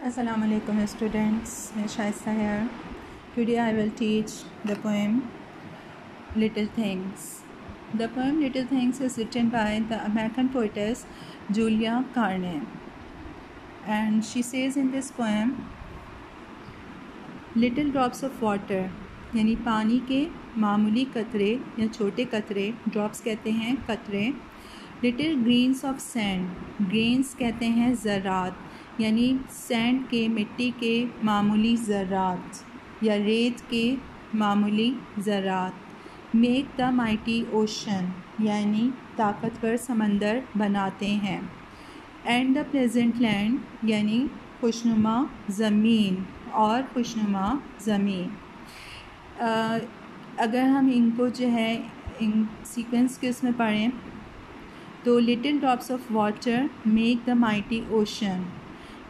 Assalamu alaikum students, मैं Shaista here. Today I will teach the poem Little Things. The poem Little Things is written by the American poetess Julia Carne, and she says in this poem, Little drops of water यानी पानी के मामूली कतरे या छोटे कतरे, drops कहते हैं कतरे. Little grains of sand, grains कहते हैं ज़रात यानी सैंड के मिट्टी के मामूली ज़रात या रेत के मामूली ज़रात. मेक द माइटी ओशन यानी ताकतवर समंदर बनाते हैं. एंड द प्लेजेंट लैंड यानी खुशनुमा ज़मीन और खुशनुमा ज़मीन. अगर हम इनको जो है इन सीक्वेंस के उसमें पढ़ें तो little drops of water make the mighty ocean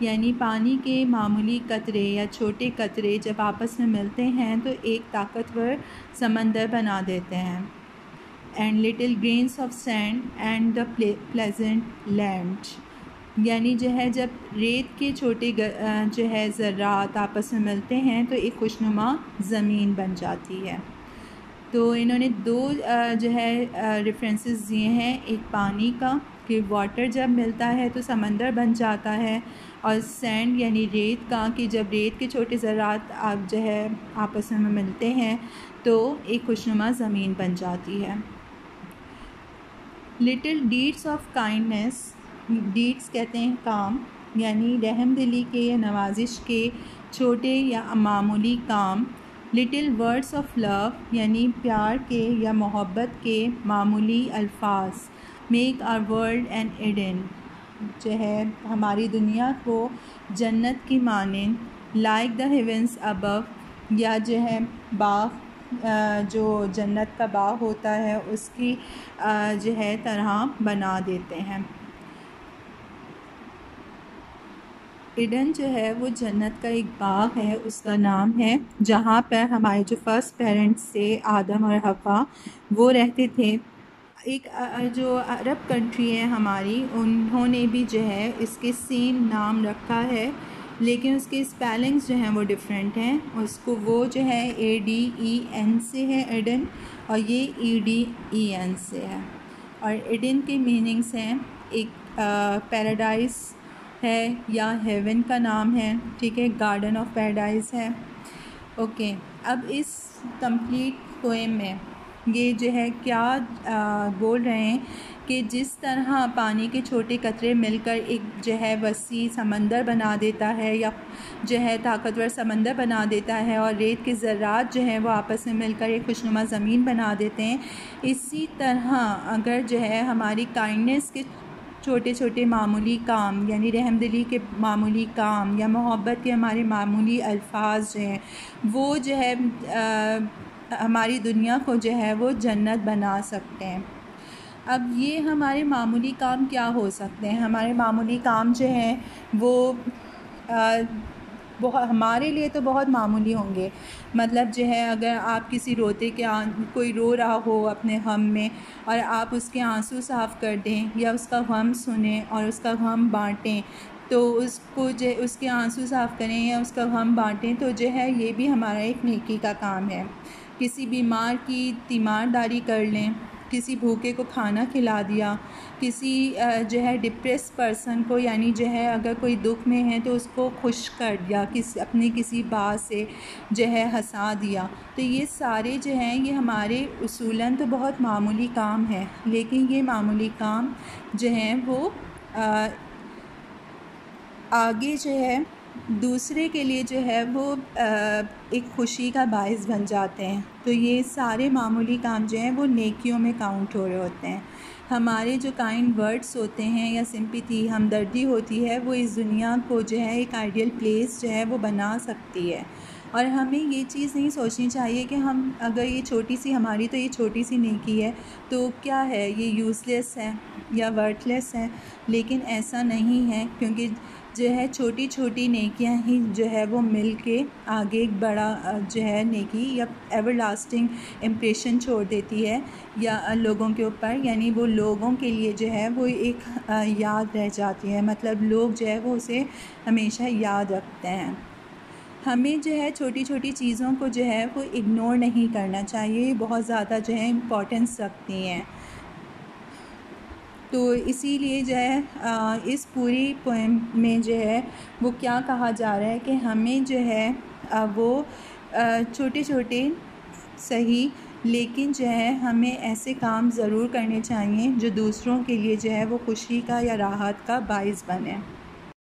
यानी पानी के मामूली कतरे या छोटे कतरे जब आपस में मिलते हैं तो एक ताकतवर समंदर बना देते हैं. And little grains of sand and the pleasant land यानी जो है जब रेत के छोटे जो है ज़रात आपस में मिलते हैं तो एक खुशनुमा ज़मीन बन जाती है. तो इन्होंने दो जो है रेफरेंसेस दिए हैं, एक पानी का कि वाटर जब मिलता है तो समंदर बन जाता है, और सैंड यानी रेत का कि जब रेत के छोटे ज़रात आप जो है आपस में मिलते हैं तो एक खुशनुमा ज़मीन बन जाती है. Little deeds of kindness, deeds कहते हैं काम यानी रहमदिली के या नवाजिश के छोटे या मामूली काम. लिटिल वर्ड्स ऑफ लव यानी प्यार के या मोहब्बत के मामूली अल्फाज. Make our world an Eden, जो है हमारी दुनिया को जन्नत की मानें. लाइक द हेवेंस अबव या जो है बाग जो जन्नत का बाग होता है उसकी जो है तरह बना देते हैं. एडन जो है वो जन्नत का एक बाग है, उसका नाम है, जहाँ पर हमारे जो फर्स्ट पेरेंट्स थे आदम और हवा वो रहते थे. एक जो अरब कंट्री है हमारी, उन्होंने भी जो है इसके सेम नाम रखा है लेकिन उसके स्पेलिंग्स जो हैं वो डिफरेंट हैं. उसको वो जो है ADEN से है एडन और ये EDEN से है. और एडन के मीनिंग्स हैं एक पैराडाइज है या हेवन का नाम है, ठीक है, गार्डन ऑफ पैराडाइज है. ओके, अब इस कंप्लीट पोएम में ये जो है क्या बोल रहे हैं कि जिस तरह पानी के छोटे कतरे मिलकर एक जो है वसी समंदर बना देता है या जो है ताकतवर समंदर बना देता है और रेत के ज़रात जो है वो आपस में मिलकर एक खुशनुमा ज़मीन बना देते हैं, इसी तरह अगर जो है हमारी काइंडनेस के छोटे छोटे मामूली काम यानी रहमदिली के मामूली काम या मोहब्बत के हमारे मामूली अल्फाज जो हैं वो जो है हमारी दुनिया को जो है वो जन्नत बना सकते हैं. अब ये हमारे मामूली काम क्या हो सकते हैं? हमारे मामूली काम जो हैं वो बहुत हमारे लिए तो बहुत मामूली होंगे. मतलब जो है अगर आप किसी रोते के कोई रो रहा हो अपने गम में और आप उसके आंसू साफ़ कर दें या उसका गम सुनें और उसका गम बांटें तो उसको जो उसके आंसू साफ़ करें या उसका गम बांटें तो जो है ये भी हमारा एक नेकी का काम है. किसी बीमार की तीमारदारी कर लें, किसी भूखे को खाना खिला दिया, किसी जो है डिप्रेस पर्सन को यानी जो है अगर कोई दुख में है तो उसको खुश कर दिया, अपनी किसी बात से जो है हंसा दिया. तो ये सारे जो हैं ये हमारे उसूलन तो बहुत मामूली काम है, लेकिन ये मामूली काम जो हैं वो आगे जो है दूसरे के लिए जो है वो एक खुशी का बायस बन जाते हैं. तो ये सारे मामूली काम जो हैं वो नेकियों में काउंट हो रहे होते हैं. हमारे जो काइंड वर्ड्स होते हैं या सिंपैथी हमदर्दी होती है वो इस दुनिया को जो है एक आइडियल प्लेस जो है वो बना सकती है. और हमें ये चीज़ नहीं सोचनी चाहिए कि हम अगर ये छोटी सी हमारी तो ये छोटी सी नेकी है तो क्या है, ये यूज़लेस है या वर्थलेस है, लेकिन ऐसा नहीं है, क्योंकि جو ہے چھوٹی چھوٹی نیکیاں ہی جو ہے وہ مل کے آگے ایک بڑا جو ہے نیکی یا ایور لاسٹنگ امپریشن چھوڑ دیتی ہے یا لوگوں کے اوپر، یعنی وہ لوگوں کے لیے جو ہے وہ ایک یاد رہ جاتی ہے، مطلب لوگ جو ہے وہ اسے ہمیشہ یاد رکھتے ہیں۔ ہمیں جو ہے چھوٹی چھوٹی چیزوں کو جو ہے وہ اگنور نہیں کرنا چاہیے، بہت زیادہ جو ہے امپورٹنس رکھتی ہیں۔ تو اسی لیے جو ہے اس پوری پوئم میں جو ہے وہ کیا کہا جا رہا ہے کہ ہمیں جو ہے وہ چھوٹے چھوٹے صحیح لیکن جو ہے ہمیں ایسے کام ضرور کرنے چاہیے جو دوسروں کے لیے جو ہے وہ خوشی کا یا راحت کا باعث بنے۔